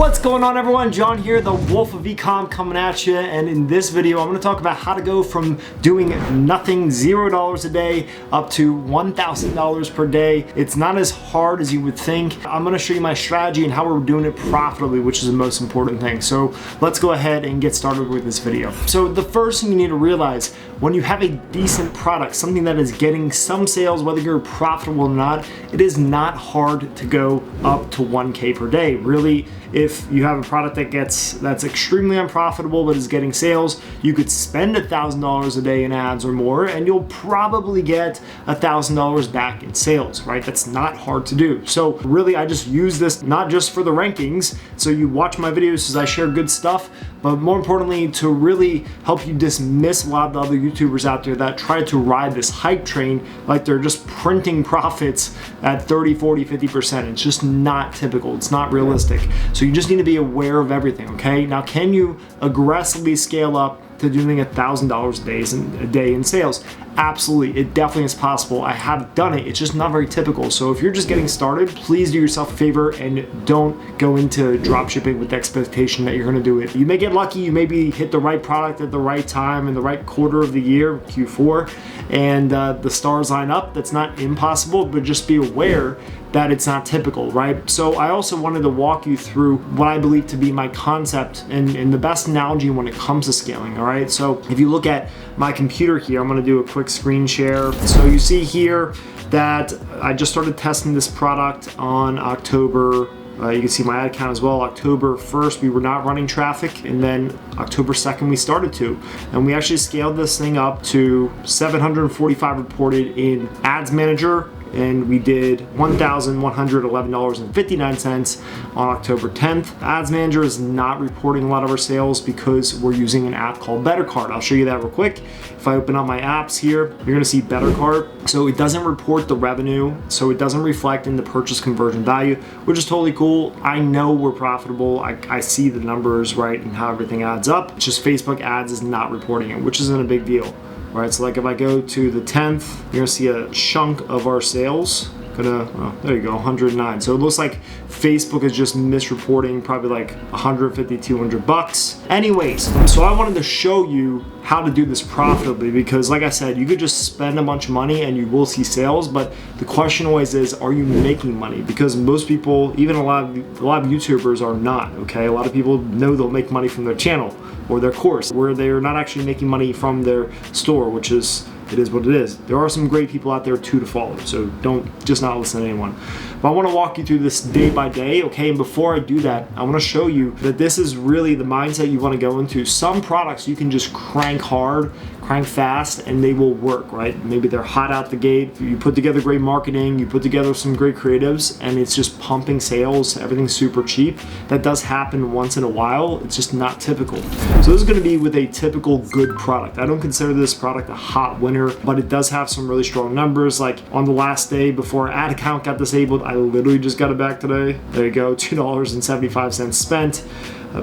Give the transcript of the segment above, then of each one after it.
What's going on, everyone? John here, the Wolf of Ecom, coming at you, and in this video I'm going to talk about how to go from doing nothing, $0 a day, up to $1,000 per day. It's not as hard as you would think. I'm going to show you my strategy and how we're doing it profitably, which is the most important thing. So let's go ahead and get started with this video. So the first thing you need to realize, when you have a decent product, something that is getting some sales, whether you're profitable or not, it is not hard to go up to 1K per day. Really, if you have a product that's extremely unprofitable but is getting sales, you could spend $1,000 a day in ads or more and you'll probably get $1,000 back in sales, right? That's not hard to do. So really, I just use this not just for the rankings, so you watch my videos as I share good stuff, but more importantly, to really help you dismiss a lot of the other YouTubers out there that try to ride this hype train like they're just printing profits at 30, 40, 50%. It's just not typical. It's not realistic. So you just need to be aware of everything, okay? Now, can you aggressively scale up to doing $1,000 a day in sales? Absolutely, it definitely is possible. I have done it. It's just not very typical. So if you're just getting started, please do yourself a favor and don't go into dropshipping with the expectation that you're going to do it. You may get lucky, you maybe hit the right product at the right time in the right quarter of the year, Q4, and the stars line up. That's not impossible, but just be aware that it's not typical, right? So I also wanted to walk you through what I believe to be my concept and the best analogy when it comes to scaling, all right? So if you look at my computer here, I'm gonna do a quick screen share. So you see here that I just started testing this product on October, you can see my ad count as well. October 1st, we were not running traffic, and then October 2nd, we started to. And we actually scaled this thing up to 745 reported in Ads Manager, and we did $1,111.59 on October 10th. Ads Manager is not reporting a lot of our sales because we're using an app called BetterCart. I'll show you that real quick. If I open up my apps here, you're gonna see BetterCart. So it doesn't report the revenue, so it doesn't reflect in the purchase conversion value, which is totally cool. I know we're profitable. I see the numbers, right, and how everything adds up. It's just Facebook ads is not reporting it, which isn't a big deal. Right, so like if I go to the 10th, you're gonna see a chunk of our sales. There you go, 109. So it looks like Facebook is just misreporting probably like 150, 200 bucks. Anyways, so I wanted to show you how to do this profitably, because like I said, you could just spend a bunch of money and you will see sales, but the question always is, are you making money? Because most people, even a lot of YouTubers are not, okay? A lot of people know they'll make money from their channel or their course, where they're not actually making money from their store, which is, it is what it is. There are some great people out there too to follow, so don't just not listen to anyone. But I want to walk you through this day by day, okay? And before I do that, I want to show you that this is really the mindset you want to go into. Some products you can just crank hard, crank fast, and they will work, right? Maybe they're hot out the gate. You put together great marketing, you put together some great creatives, and it's just pumping sales, everything's super cheap. That does happen once in a while. It's just not typical. So this is going to be with a typical good product. I don't consider this product a hot winner, but it does have some really strong numbers. Like on the last day before ad account got disabled, I literally just got it back today. There you go, $2.75 spent.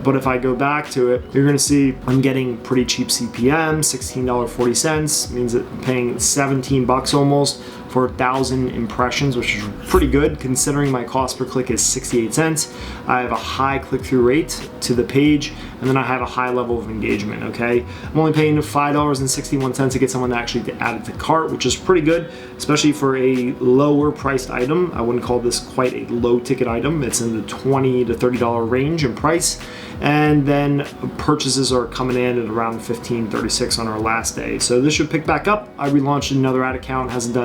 But if I go back to it, you're gonna see I'm getting pretty cheap CPM, $16.40, means that I'm paying 17 bucks almost for 1,000 impressions, which is pretty good considering my cost per click is 68 cents. I have a high click-through rate to the page, and then I have a high level of engagement, okay? I'm only paying $5.61 to get someone to actually add it to cart, which is pretty good, especially for a lower priced item. I wouldn't call this quite a low ticket item. It's in the $20 to $30 range in price. And then purchases are coming in at around 1536 on our last day. So this should pick back up. I relaunched another ad account, hasn't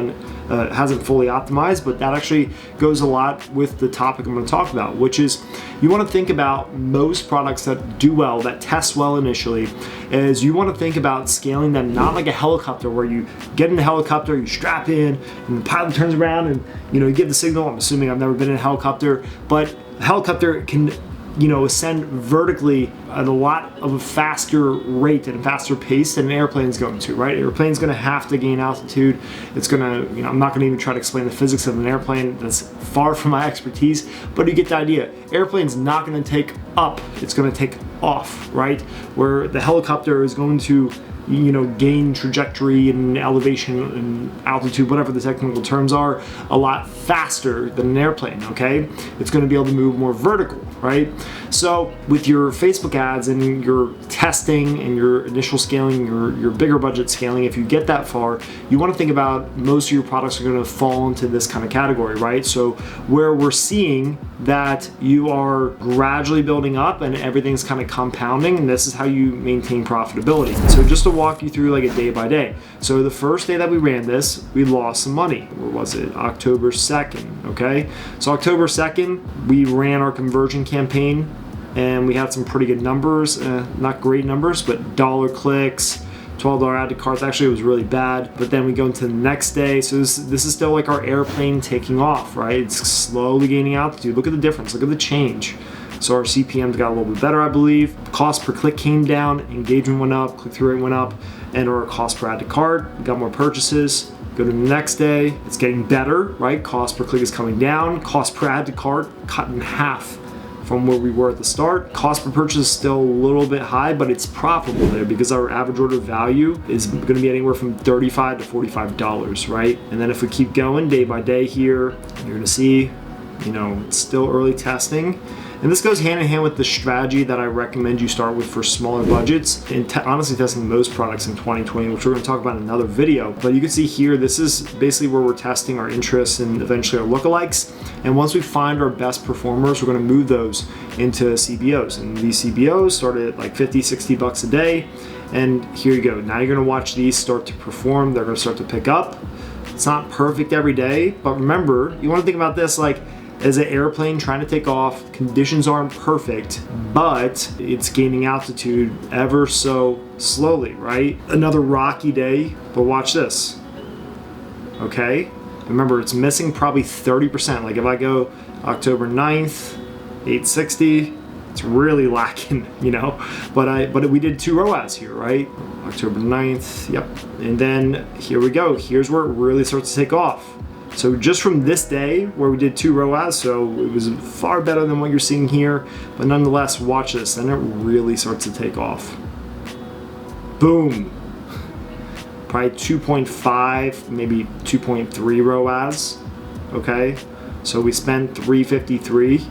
fully optimized, but that actually goes a lot with the topic I'm going to talk about, which is you want to think about most products that do well, that test well initially, is you want to think about scaling them not like a helicopter where you get in the helicopter, you strap in, and the pilot turns around and you give the signal. I'm assuming I've never been in a helicopter, but a helicopter can ascend vertically at a lot of a faster rate and a faster pace than an airplane is going to, right? An airplane's going to have to gain altitude. It's going to, I'm not going to even try to explain the physics of an airplane. That's far from my expertise, but you get the idea. Airplane's not going to take up, it's going to take off, right? Where the helicopter is going to gain trajectory and elevation and altitude, whatever the technical terms are, a lot faster than an airplane, okay? It's gonna be able to move more vertical, right? So with your Facebook ads and your testing and your initial scaling, your bigger budget scaling, if you get that far, you wanna think about most of your products are gonna fall into this kind of category, right? So where we're seeing that you are gradually building up and everything's kind of compounding, and this is how you maintain profitability. So just to walk you through like a day by day. So the first day that we ran this, we lost some money. What was it? October 2nd, okay? So October 2nd, we ran our conversion campaign and we had some pretty good numbers, not great numbers, but dollar clicks, $12 add to carts. Actually, it was really bad. But then we go into the next day. So this is still like our airplane taking off, right? It's slowly gaining altitude. Look at the difference. Look at the change. So our CPMs got a little bit better, I believe. Cost per click came down, engagement went up, click-through rate went up, and our cost per add to cart, we got more purchases. Go to the next day, it's getting better, right? Cost per click is coming down, cost per add to cart cut in half from where we were at the start. Cost per purchase is still a little bit high, but it's profitable there because our average order value is gonna be anywhere from $35 to $45, right? And then if we keep going day by day here, you're gonna see, it's still early testing. And this goes hand in hand with the strategy that I recommend you start with for smaller budgets and honestly testing most products in 2020, which we're going to talk about in another video. But you can see here, this is basically where we're testing our interests and eventually our lookalikes. And once we find our best performers, we're going to move those into CBOs. And these CBOs start at like 50, 60 bucks a day. And here you go. Now you're going to watch these start to perform. They're going to start to pick up. It's not perfect every day, but remember, you want to think about this like, as an airplane trying to take off, conditions aren't perfect, but it's gaining altitude ever so slowly, right? Another rocky day, but watch this, okay? Remember, it's missing probably 30%. Like if I go October 9th, 860, it's really lacking, but we did 2 ROAS here, right? October 9th, yep. And then here we go. Here's where it really starts to take off. So just from this day where we did 2 ROAS, so it was far better than what you're seeing here, but nonetheless, watch this, then it really starts to take off. Boom. Probably 2.5, maybe 2.3 ROAS, okay? So we spent 353,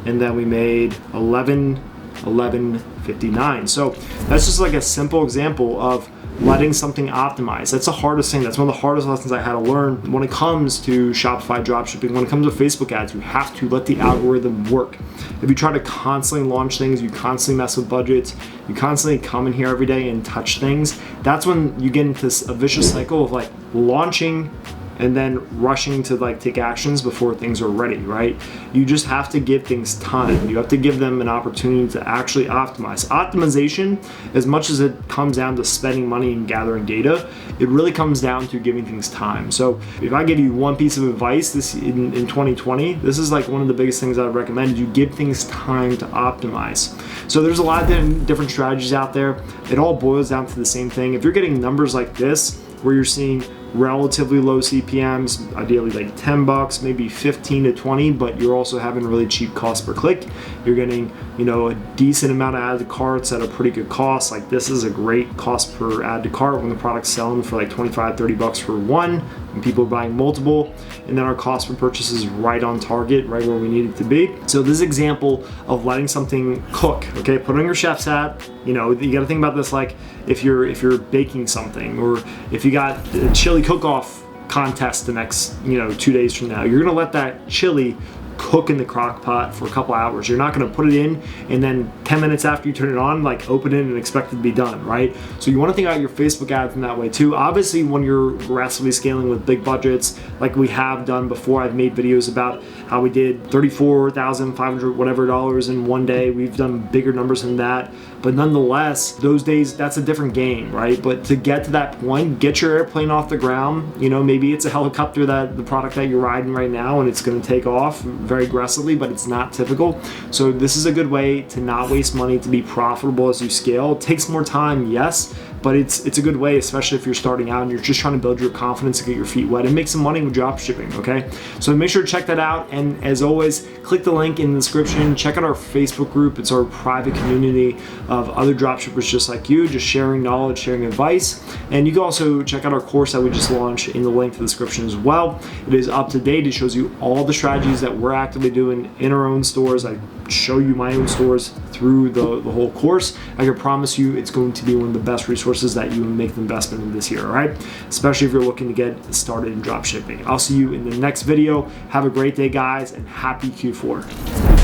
and then we made 1159. So that's just like a simple example of letting something optimize. That's the hardest thing. That's one of the hardest lessons I had to learn when it comes to Shopify dropshipping. When it comes to Facebook ads, you have to let the algorithm work. If you try to constantly launch things, you constantly mess with budgets, you constantly come in here every day and touch things, that's when you get into a vicious cycle of like launching and then rushing to like take actions before things are ready, right? You just have to give things time. You have to give them an opportunity to actually optimize. Optimization, as much as it comes down to spending money and gathering data, it really comes down to giving things time. So if I give you one piece of advice this in 2020, this is like one of the biggest things I would recommend. You give things time to optimize. So there's a lot of different strategies out there. It all boils down to the same thing. If you're getting numbers like this, where you're seeing relatively low CPMs, ideally like 10 bucks, maybe 15 to 20, but you're also having really cheap cost per click. You're getting, a decent amount of add to carts at a pretty good cost. Like this is a great cost per add to cart when the product's selling for like 25, 30 bucks for one, and people are buying multiple. And then our cost per purchase is right on target, right where we need it to be. So this is an example of letting something cook, okay? Put on your chef's hat. You gotta think about this like if you're baking something, or if you got a chili cook-off contest the next 2 days from now, you're gonna let that chili cook in the crock pot for a couple hours. You're not gonna put it in and then 10 minutes after you turn it on, like open it and expect it to be done, right? So you wanna think about your Facebook ads in that way too. Obviously, when you're aggressively scaling with big budgets, like we have done before, I've made videos about how we did $34,500 whatever dollars in one day. We've done bigger numbers than that. But nonetheless, those days, that's a different game, right? But to get to that point, get your airplane off the ground. Maybe it's a helicopter, that the product that you're riding right now, and it's gonna take off very aggressively, but it's not typical. So this is a good way to not waste money, to be profitable as you scale. It takes more time, yes, but it's a good way, especially if you're starting out and you're just trying to build your confidence and get your feet wet and make some money with drop shipping, okay? So make sure to check that out, and as always, click the link in the description. Check out our Facebook group. It's our private community of other dropshippers just like you, just sharing knowledge, sharing advice. And you can also check out our course that we just launched in the link in the description as well. It is up to date. It shows you all the strategies that we're actively doing in our own stores. I show you my own stores through the whole course. I can promise you it's going to be one of the best resources that you will make an investment in this year, all right? Especially if you're looking to get started in drop shipping. I'll see you in the next video. Have a great day, guys, and happy Q4.